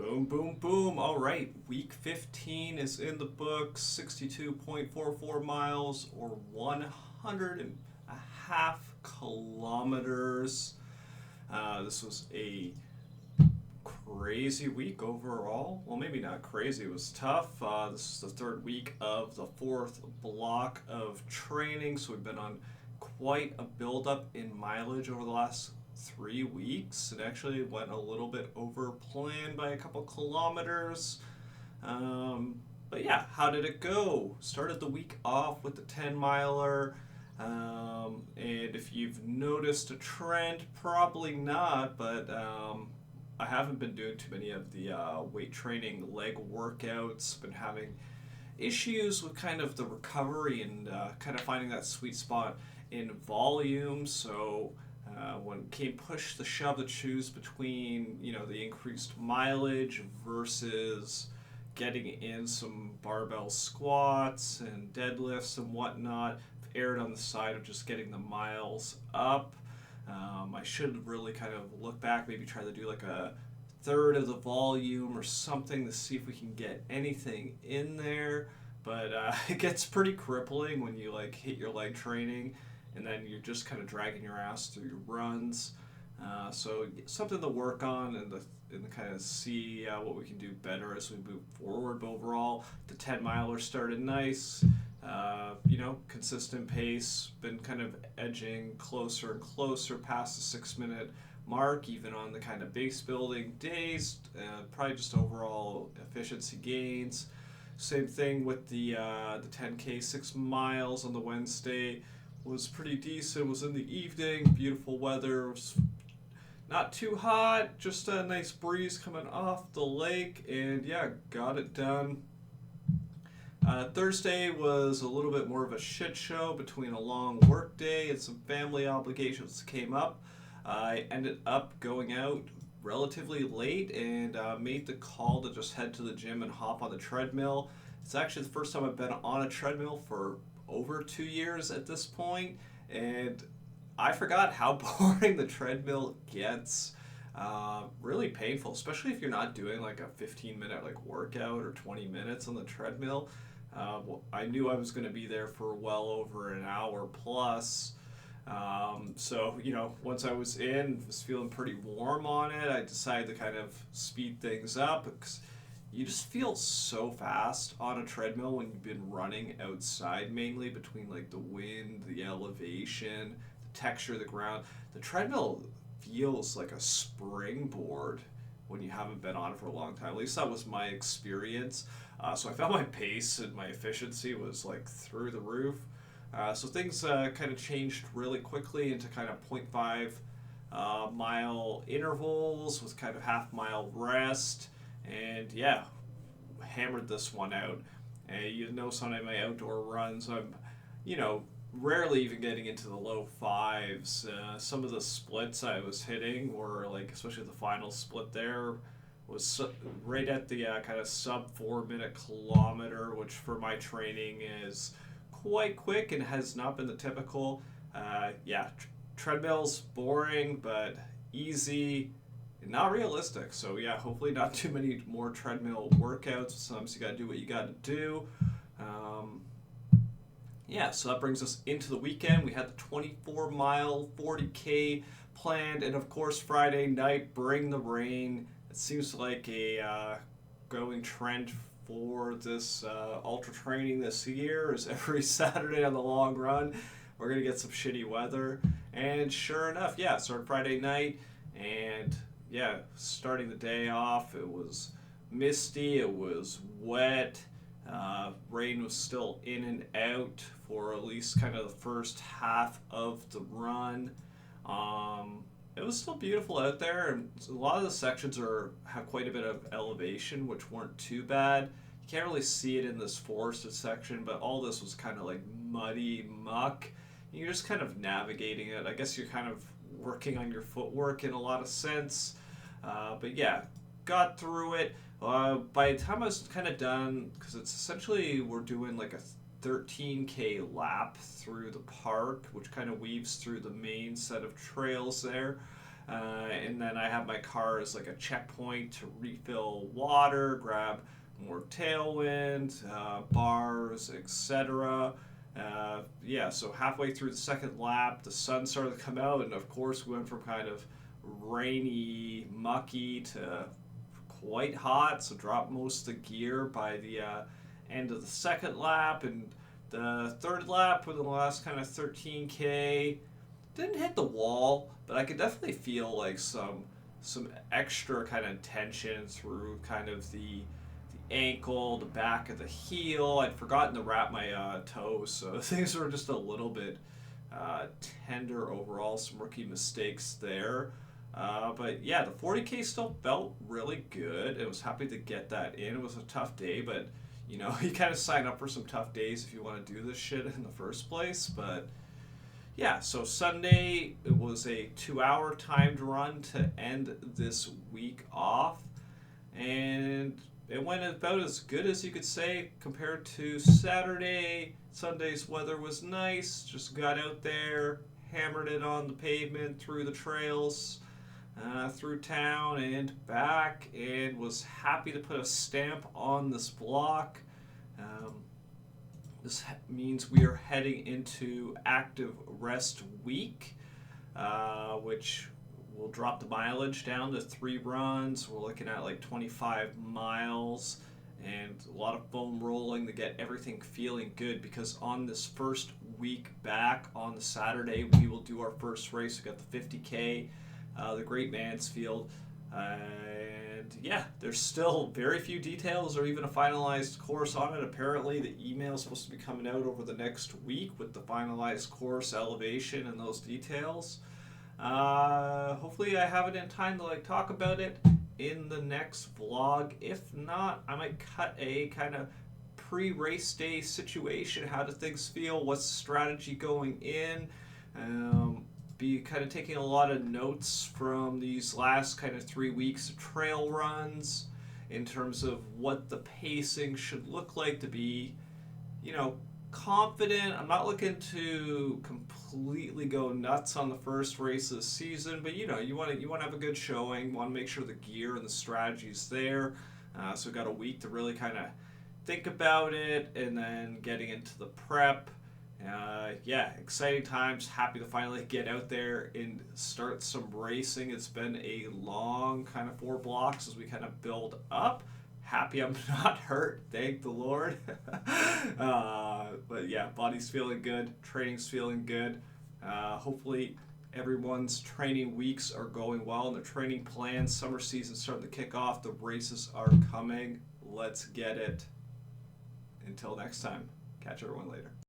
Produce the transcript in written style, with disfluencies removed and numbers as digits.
Boom, boom, boom. All right, week 15 is in the books. 62.44 miles or 100 and a half kilometers. This was a crazy week overall. Well, maybe not crazy, it was tough. This is the third week of the fourth block of training, so we've been on quite a buildup in mileage over the last 3 weeks. It actually went a little bit over plan by a couple kilometers. But yeah, how did it go? Started the week off with the 10 miler. And if you've noticed a trend, probably not, but I haven't been doing too many of the weight training leg workouts. Been having issues with kind of the recovery and kind of finding that sweet spot in volume. So when came push the shove to choose between the increased mileage versus getting in some barbell squats and deadlifts and whatnot, erred on the side of just getting the miles up. I should really kind of look back, maybe try to do like a third of the volume or something to see if we can get anything in there. But it gets pretty crippling when you like hit your leg training and then you're just kind of dragging your ass through your runs. So something to work on and kind of see what we can do better as we move forward. But overall, the 10 miler started nice. Consistent pace, been kind of edging closer and closer past the 6 minute mark, even on the kind of base building days. Probably just overall efficiency gains. Same thing with the 10K, 6 miles on the Wednesday was pretty decent. It was in the evening, beautiful weather. It was not too hot, just a nice breeze coming off the lake, and yeah, got it done. Thursday was a little bit more of a shit show between a long work day and some family obligations came up. I ended up going out relatively late and made the call to just head to the gym and hop on the treadmill. It's actually the first time I've been on a treadmill for over 2 years at this point, and I forgot how boring the treadmill gets. Really painful, especially if you're not doing like a 15-minute like workout or 20 minutes on the treadmill. I knew I was going to be there for well over an hour plus. So, once I was feeling pretty warm on it, I decided to kind of speed things up because you just feel so fast on a treadmill when you've been running outside, mainly between like the wind, the elevation, the texture of the ground. The treadmill feels like a springboard when you haven't been on it for a long time. At least that was my experience. So I found my pace and my efficiency was like through the roof. So things kind of changed really quickly into kind of 0.5 mile intervals with kind of half mile rest. And yeah, hammered this one out. You know, some of my outdoor runs, I'm, rarely even getting into the low fives. Some of the splits I was hitting were like, especially the final split there, was right at the kind of sub 4 minute kilometer, which for my training is quite quick and has not been the typical. Treadmill's boring, but easy. Not realistic. So yeah, hopefully not too many more treadmill workouts. Sometimes you gotta do what you gotta do. So that brings us into the weekend. We had the 24 mile 40K planned, and of course Friday night, bring the rain. It seems like a growing trend for this ultra training this year is every Saturday on the long run we're gonna get some shitty weather. And sure enough, started Friday night, and starting the day off, it was misty, it was wet, rain was still in and out for at least kind of the first half of the run. It was still beautiful out there, and a lot of the sections have quite a bit of elevation, which weren't too bad. You can't really see it in this forested section, but all this was kind of like muddy muck. You're just kind of navigating it. I guess you're kind of working on your footwork in a lot of sense. But yeah, got through it. By the time I was kind of done, because it's essentially we're doing like a 13K lap through the park, which kind of weaves through the main set of trails there. And then I have my car as like a checkpoint to refill water, grab more tailwind, bars, etc. Yeah, so halfway through the second lap, the sun started to come out, and of course, we went from kind of rainy, mucky to quite hot. So dropped most of the gear by the end of the second lap, and the third lap within the last kind of 13K didn't hit the wall, but I could definitely feel like some extra kind of tension through kind of the ankle, the back of the heel. I'd forgotten to wrap my toes, so things were just a little bit tender overall. Some rookie mistakes there. But yeah, the 40K still felt really good. I was happy to get that in. It was a tough day, but you know, you kind of sign up for some tough days if you want to do this shit in the first place. But yeah, so Sunday it was a 2-hour timed run to end this week off, and it went about as good as you could say compared to Saturday. Sunday's weather was nice, just got out there, hammered it on the pavement, through the trails, through town and back, and was happy to put a stamp on this block. Um, this means we are heading into active rest week, which will drop the mileage down to 3 runs. We're looking at like 25 miles and a lot of foam rolling to get everything feeling good, because on this first week back on the Saturday, we will do our first race. We got the 50K, the Great Mansfield. And yeah, there's still very few details or even a finalized course on it. Apparently, the email is supposed to be coming out over the next week with the finalized course elevation and those details. Hopefully, I have it in time to like talk about it in the next vlog. If not, I might cut a kind of pre-race day situation. How do things feel? What's the strategy going in? Be kind of taking a lot of notes from these last kind of 3 weeks of trail runs in terms of what the pacing should look like to be, you know, confident. I'm not looking to completely go nuts on the first race of the season, but you know, you want to have a good showing. Want to make sure the gear and the strategy's there. So we've got a week to really kind of think about it, and then getting into the prep. Yeah, exciting times. Happy to finally get out there and start some racing. It's been a long kind of 4 blocks as we kind of build up. Happy I'm not hurt, thank the Lord. But yeah, body's feeling good, training's feeling good. Hopefully everyone's training weeks are going well and their training plans. Summer season's starting to kick off. The races are coming. Let's get it. Until next time, catch everyone later.